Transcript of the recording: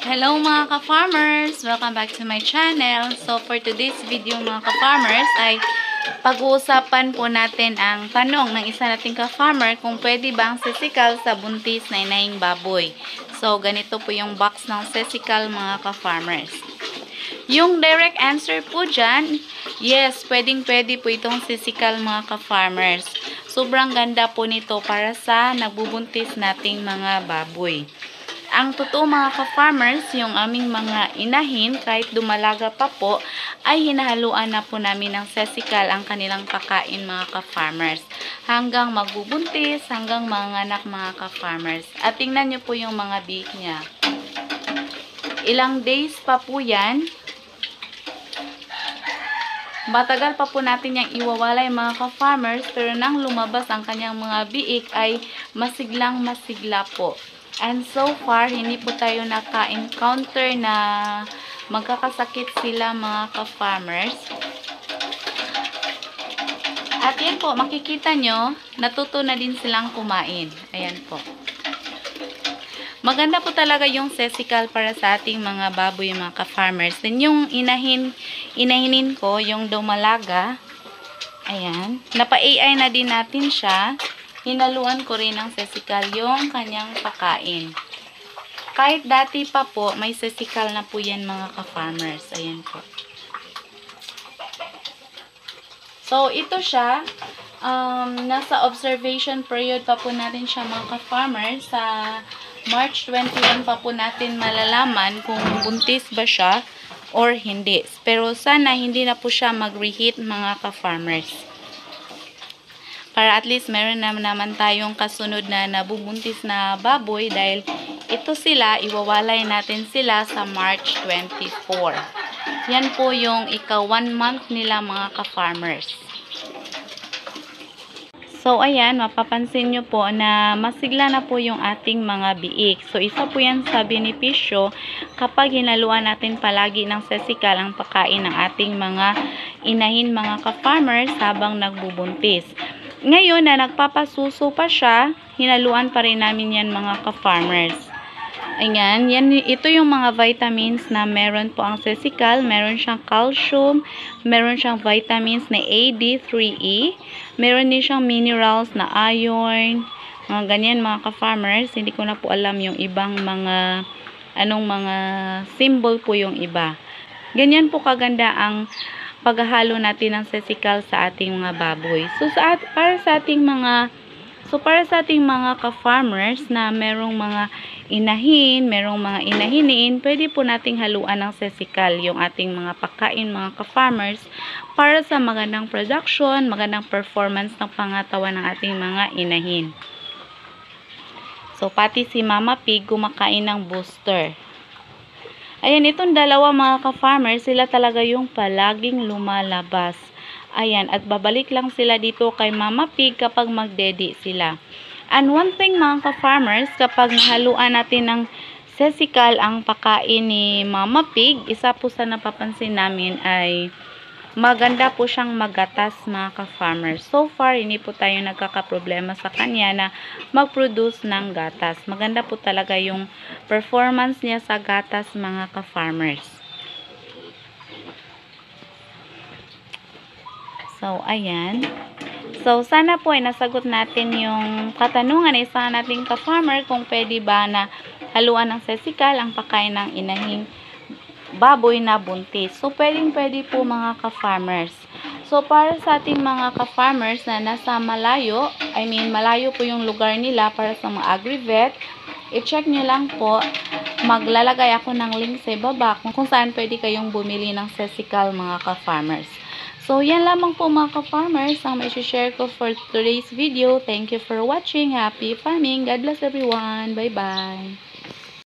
Hello mga ka-farmers! Welcome back to my channel. So for today's video mga ka-farmers ay pag-uusapan po natin ang tanong ng isa nating ka-farmer kung pwede ba ang sesikal sa buntis na inahing baboy. So ganito po yung box ng sesikal mga ka-farmers. Yung direct answer po dyan, yes, pwedeng-pwede po itong sesikal mga ka-farmers. Sobrang ganda po nito para sa nagbubuntis nating mga baboy. Ang totoo mga ka-farmers, yung aming mga inahin, kahit dumalaga pa po, ay hinahaluan na po namin ng sesikal ang kanilang pakain mga ka-farmers. Hanggang magbubuntis, hanggang manganak mga ka-farmers. At tingnan nyo po yung mga biik niya. Ilang days pa po yan. Matagal pa po natin yung iwawalay mga ka-farmers, pero nang lumabas ang kanyang mga biik ay masiglang masigla po. And so far, hindi po tayo naka-encounter na magkakasakit sila mga ka-farmers. At yan po, makikita nyo, natuto na din silang kumain. Ayan po. Maganda po talaga yung sesikal para sa ating mga baboy mga ka-farmers. Then yung inahinin ko, yung dumalaga, ayan, napa-AI na din natin siya. Hinaluan ko rin ng sesikal yung kanyang pakain. Kahit dati pa po, may sesikal na po yan mga ka-farmers. Ayan po. So, ito siya. Nasa observation period pa po natin siya mga ka-farmers. Sa March 21 pa po natin malalaman kung buntis ba siya or hindi. Pero sana hindi na po siya mag-reheat mga ka-farmers. Para at least meron naman tayong kasunod na nabubuntis na baboy dahil ito sila, iwawalay natin sila sa March 24. Yan po yung ika-1 month nila mga ka-farmers. So ayan, mapapansin nyo po na masigla na po yung ating mga biik. So isa po yan sa benepisyo kapag hinaluan natin palagi ng sesikal ang pagkain ng ating mga inahin mga ka-farmers habang nagbubuntis. Ngayon na nagpapasuso pa siya, hinaluan pa rin namin yan mga ka-farmers. Ayan, ito yung mga vitamins na meron po ang sesikal. Meron siyang calcium, meron siyang vitamins na A, D, 3E. Meron din siyang minerals na iron, mga ganyan mga ka-farmers. Hindi ko na po alam yung ibang mga, anong mga symbol po yung iba. Ganyan po kaganda ang paghahalo natin ng sesikal sa ating mga baboy. So para sa ating mga ka-farmers na merong mga inahin, merong mga inahiniin, pwede po nating haluan ng sesikal yung ating mga pagkain mga ka-farmers para sa magandang production, magandang performance ng pangatawan ng ating mga inahin. So pati si Mama Pig kumakain ng booster. Ayan, itong dalawa mga ka-farmers, sila talaga yung palaging lumalabas. Ayan, at babalik lang sila dito kay Mama Pig kapag magdedi sila. And one thing mga ka-farmers, kapag nahaluan natin ng sesikal ang pakain ni Mama Pig, isa po sa napapansin namin ay maganda po siyang magatas mga ka-farmers. So far, hindi po tayo nagkakaproblema sa kanya na mag-produce ng gatas. Maganda po talaga yung performance niya sa gatas mga ka-farmers. So, ayan. So, sana po ay nasagot natin yung katanungan ng isa nating ka-farmer kung pwede ba na haluan ng sesikal ang pagkain ng inahing baboy na buntis. So, pwedeng-pwede po mga ka-farmers. So, para sa ating mga ka-farmers na nasa malayo, malayo po yung lugar nila para sa mga agri-vet, i-check nyo lang po, maglalagay ako ng link sa ibaba kung saan pwede kayong bumili ng sesikal mga ka-farmers. So, yan lamang po mga ka-farmers ang may share ko for today's video. Thank you for watching. Happy farming. God bless everyone. Bye-bye.